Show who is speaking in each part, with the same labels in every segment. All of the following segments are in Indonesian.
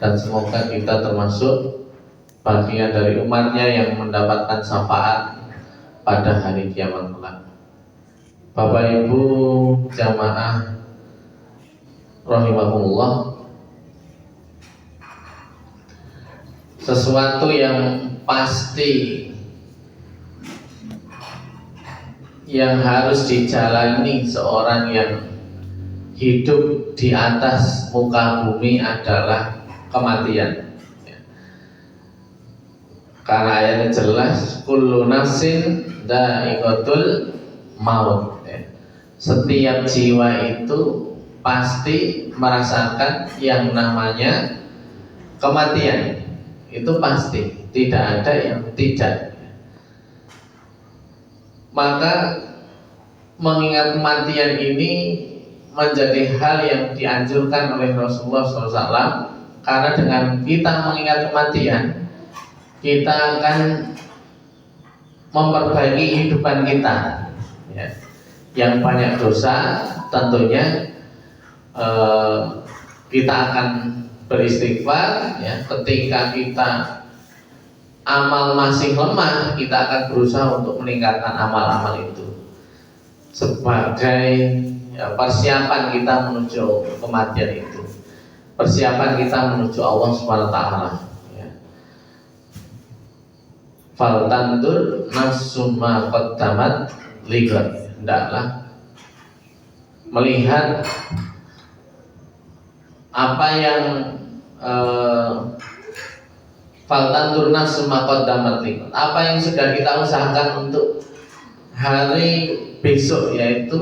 Speaker 1: dan semoga kita termasuk bagian dari umatnya yang mendapatkan syafaat pada hari kiamat kelak. Bapak Ibu jamaah rahimakumullah, sesuatu yang pasti yang harus dijalani seorang yang hidup di atas muka bumi adalah kematian. Karena ayatnya jelas, kullu nafsin dha'iqatul maut. Setiap jiwa itu pasti merasakan yang namanya kematian. Itu pasti, tidak ada yang tidak. Maka mengingat kematian ini menjadi hal yang dianjurkan oleh Rasulullah SAW, karena dengan kita mengingat kematian, kita akan memperbaiki kehidupan kita. Yang banyak dosa tentunya kita akan beristighfar. Ketika kita amal masih lemah, kita akan berusaha untuk meningkatkan amal-amal itu sebagai persiapan kita menuju kematian itu, persiapan kita menuju Allah SWT. Faltandur nafsum ma qaddamat ligat, hendaklah melihat apa yang faltandur nafsum ma qaddamat ligat, apa yang sudah kita usahakan untuk hari besok, yaitu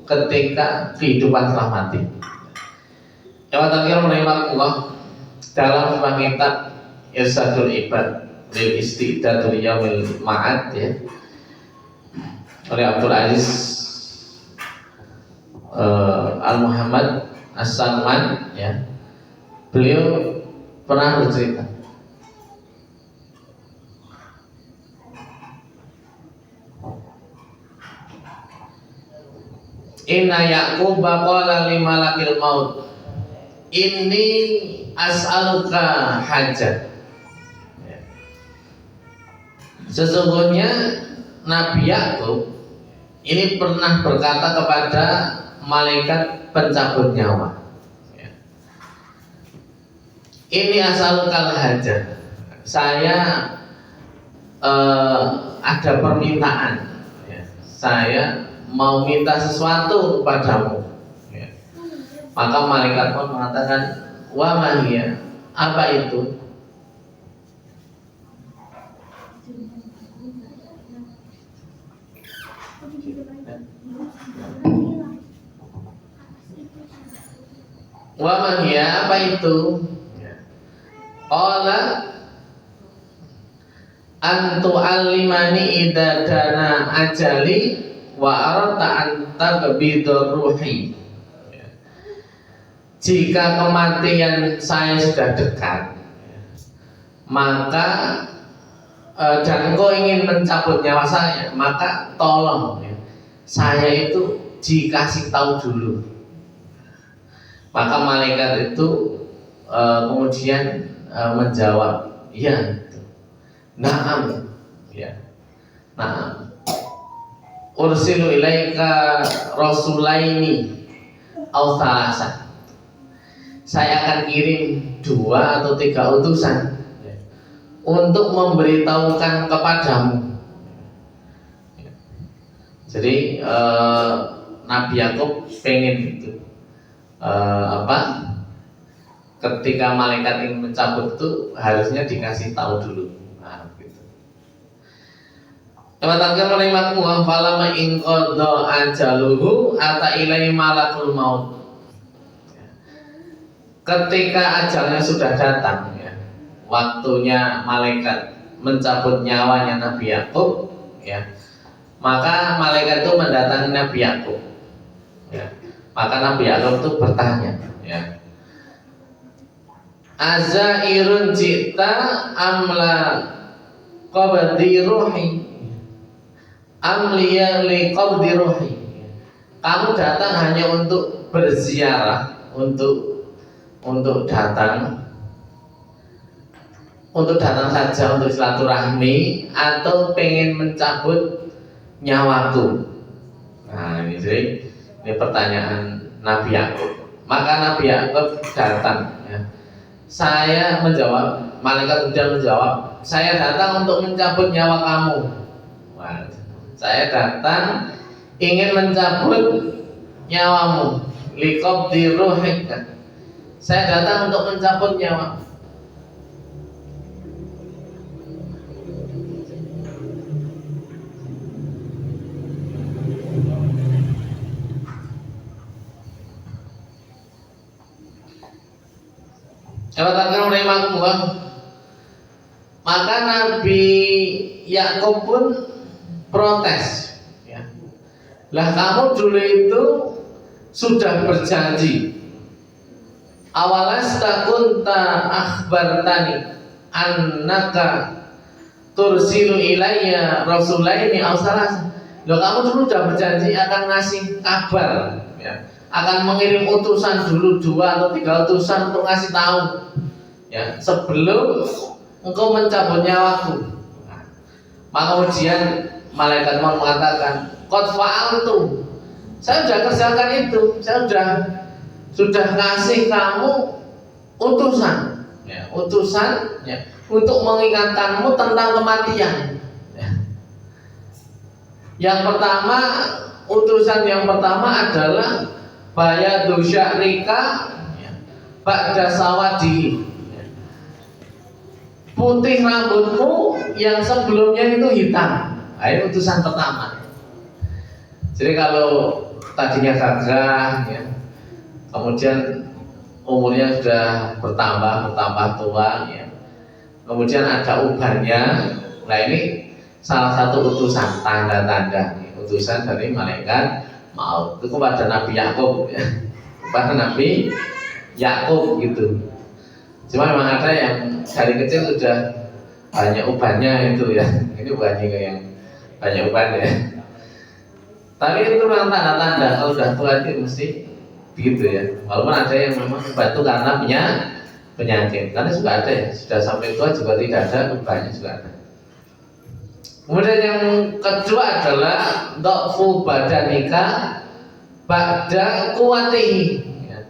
Speaker 1: ketika kehidupan setelah mati. Allah dalam sebuah kitab Irsadul Ibad lil Istidad Yaumil Ma'ad oleh Abdul Aziz Al-Muhammad As-Salman, beliau pernah bercerita, inna Ya'qub qala li malakil maut inni as'aluka hajat. Sesungguhnya Nabi Ya'qub ini pernah berkata kepada malaikat pencabut nyawa, ini as'alukal hajat, saya ada permintaan, saya mau minta sesuatu kepadamu. Maka malaikat pun mengatakan, wa mahiyya, apa itu? Wa mahiyya, apa itu? Qala antu alimani idza dana ajali wa arata anta kebidur ruhi. Jika kematian saya sudah dekat, maka dan engkau ingin mencabut nyawa saya, maka tolong saya itu dikasih tahu dulu. Maka malaikat itu kemudian menjawab, ya, na'am, na'am. Ursilu ilaika rasulaini au thalasa. Saya akan kirim 2 atau 3 utusan untuk memberitahukan kepadamu. Jadi Nabi Ya'qub pengen itu ketika malaikat ingin mencabut itu harusnya dikasih tahu dulu. Teman-teman menikmati falama in qadha ajaluhu ata ilai malakul maut. Ketika ajalnya sudah datang, waktunya malaikat mencabut nyawanya Nabi Ya'qub, maka malaikat itu mendatangi Nabi Ya'qub. Maka Nabi Ya'qub itu bertanya, azairun jita amla qabdi ruhi amliya li qabdi ruhi. Kamu datang hanya untuk berziarah, untuk datang untuk datang saja untuk silaturahmi atau pengen mencabut nyawaku? Nah ini jadi ini pertanyaan Nabi Yakub. Maka Nabi Yakub datang ya. Saya menjawab, malaikat kemudian menjawab, saya datang untuk mencabut nyawa kamu. Wah, saya datang ingin mencabut nyawamu. Liqab di ruhika. Saya datang untuk mencabut nyawa. Maka Nabi Yakub pun protes ya. Lah kamu dulu itu sudah berjanji, awalasta kunta akhbartani annaka tursilu ilayya rasulaini aw salas. Loh kamu dulu sudah berjanji akan ngasih kabar ya, akan mengirim utusan dulu 2 atau 3 utusan untuk ngasih tahu ya, sebelum engkau mencabut nyawaku. Nah, maka kemudian malaikat maut mengatakan, qad fa'altu, saya sudah kerjakan itu, saya sudah ngasih kamu utusan ya, utusan ya, untuk mengingatkanmu tentang kematian ya. Yang pertama, utusan yang pertama adalah bayadu sya'rika ya, ba'da sawadi ya. Putih rambutmu yang sebelumnya itu hitam. Nah, ini utusan pertama. Jadi kalau tadinya gagah ya, kemudian umurnya sudah bertambah tua ya, kemudian ada ubannya. Nah ini salah satu utusan, tanda-tanda utusan dari malaikat maut itu kepada Nabi Yakub ya, kepada Nabi Yakub gitu. Cuma memang ada yang dari kecil sudah banyak ubannya itu ya, ini bukan juga yang banyak uban ya. Tapi itu memang tanda-tanda kalau sudah tua itu mesti begitu ya. Walaupun ada yang memang uban itu karena penyakit, karena juga ada ya, sudah sampai tua juga tidak ada ubannya juga ada. Kemudian yang kedua adalah dha'fu badanika ba'da quwwatihi ya,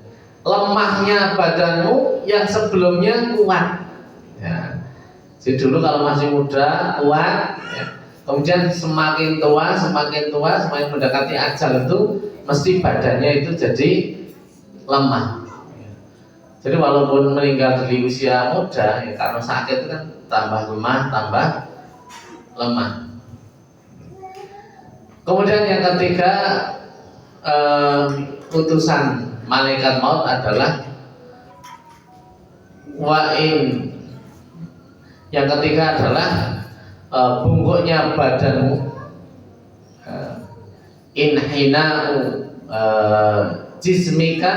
Speaker 1: lemahnya badanmu yang sebelumnya kuat ya. Jadi dulu kalau masih muda kuat ya, kemudian semakin tua semakin mendekati ajal itu mesti badannya itu jadi lemah ya. Jadi walaupun meninggal di usia muda ya, karena sakit itu kan tambah lemah lemah. Kemudian yang ketiga, utusan malaikat maut adalah wa'in. Yang ketiga adalah bungkuknya badanmu, inhina'u jismika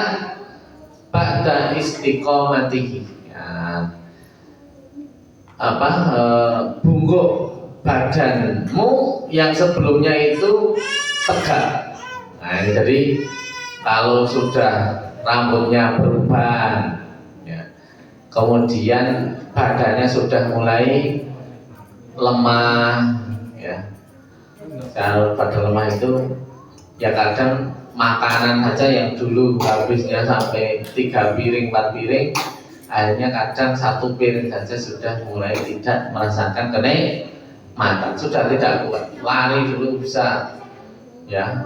Speaker 1: ba'da istiqomatihi ya, bungkuk badanmu yang sebelumnya itu tegak. Nah ini jadi kalau sudah rambutnya berubah ya, kemudian badannya sudah mulai lemah ya. Kalau pada lemah itu ya kadang makanan saja yang dulu habisnya sampai 3 piring 4 piring, akhirnya kadang 1 piring saja sudah mulai tidak merasakan kenikmatan, sudah tidak kuat. Lari dulu bisa ya,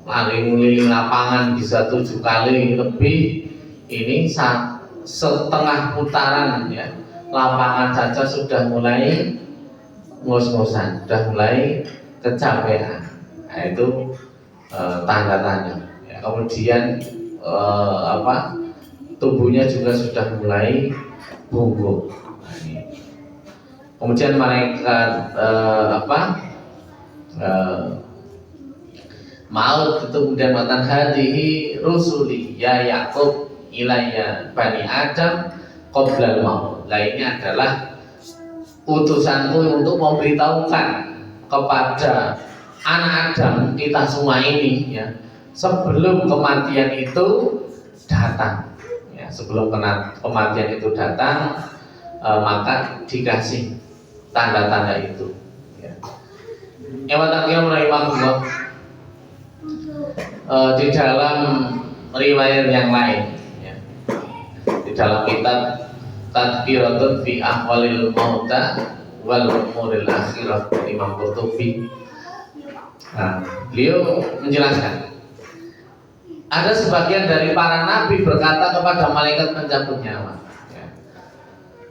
Speaker 1: lari keliling lapangan bisa 7 kali lebih, ini setengah putaran ya, lapangan saja sudah mulai ngos-ngosan, sudah mulai kecapean. Nah itu tanda-tanda ya. Kemudian tubuhnya juga sudah mulai bungkuk. Nah, ini. Kemudian malaikat maut itu kemudian mengatakan, hadihi rusuli ya Yakub ilayya bani Adam qoblal maut. Nah ini adalah utusanku untuk memberitahukan kepada anak Adam, kita semua ini ya, sebelum kematian itu datang ya, sebelum kematian itu datang, maka dikasih tanda-tanda itu. Ya. Di dalam riwayat yang lain, ya, di dalam kitab Tadkiratun fi Ahwalil Mauta wal Umuril Akhirah Imam Qurtubi, beliau menjelaskan ada sebagian dari para nabi berkata kepada malaikat pencabut nyawa, ya,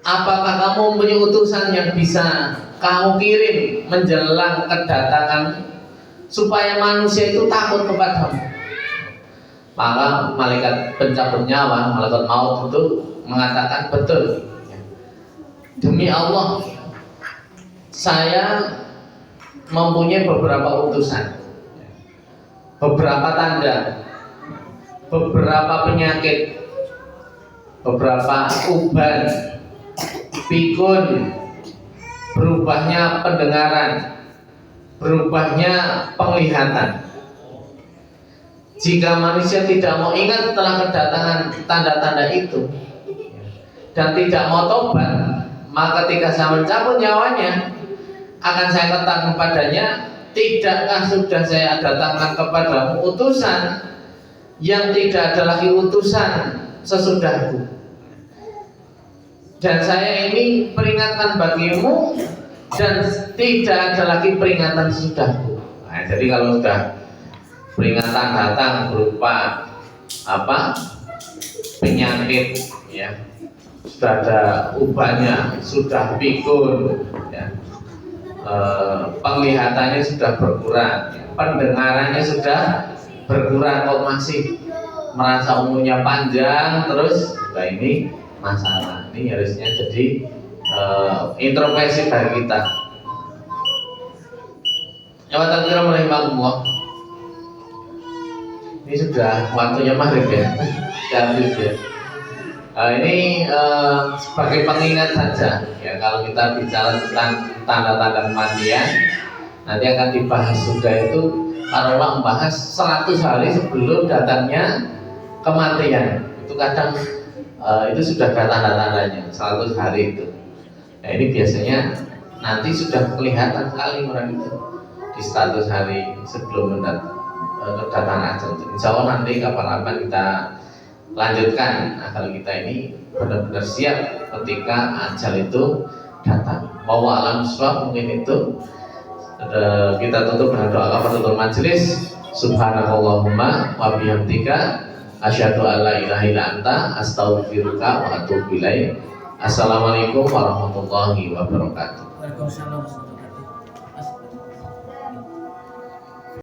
Speaker 1: apakah kamu mempunyai utusan yang bisa kamu kirim menjelang kedatangan supaya manusia itu takut kepadamu? Maka malaikat pencabut nyawa, malaikat maut itu mengatakan, betul, ya. Demi Allah, saya mempunyai beberapa utusan, beberapa tanda, beberapa penyakit, beberapa uban, pikun, berubahnya pendengaran, berubahnya penglihatan. Jika manusia tidak mau ingat setelah kedatangan tanda-tanda itu dan tidak mau tobat, maka ketika saya mencabut nyawanya akan saya katakan kepadanya, tidakkah sudah saya datangkan kepadamu utusan yang tidak ada lagi utusan sesudahku, dan saya ini peringatan bagimu dan tidak ada lagi peringatan sesudahku. Nah, jadi kalau sudah peringatan datang berupa penyakit, ya, sudah ada ubannya, sudah pikun, ya, penglihatannya sudah berkurang, ya, pendengarannya sudah berkurang, kok masih merasa umurnya panjang terus, nah ini masalah. Ini harusnya jadi introspeksi bagi kita. Ya, kira rahimahullah. Ini sudah waktunya maghrib, ya, habis, ya. Ini sebagai pengingat saja, ya, kalau kita bicara tentang tanda-tanda kematian, nanti akan dibahas juga itu. Para ulama membahas 100 hari sebelum datangnya kematian. Itu kadang itu sudah ada tanda-tandanya 100 hari itu. Nah, ini biasanya nanti sudah kelihatan sekali orang itu di 100 hari sebelum kedatangan ajal. Insya Allah nanti kapan-kapan kita lanjutkan. Nah, kalau kita ini benar-benar siap ketika ajal itu datang. Wallahu a'lam bishawab. Mungkin itu kita tutup dengan doa penutup majelis. Subhanakallahumma wa bihamdika asyhadu an la ilaha illa anta astaghfiruka wa atubu ilaik. Assalamualaikum warahmatullahi wabarakatuh.
Speaker 2: Waalaikumsalam.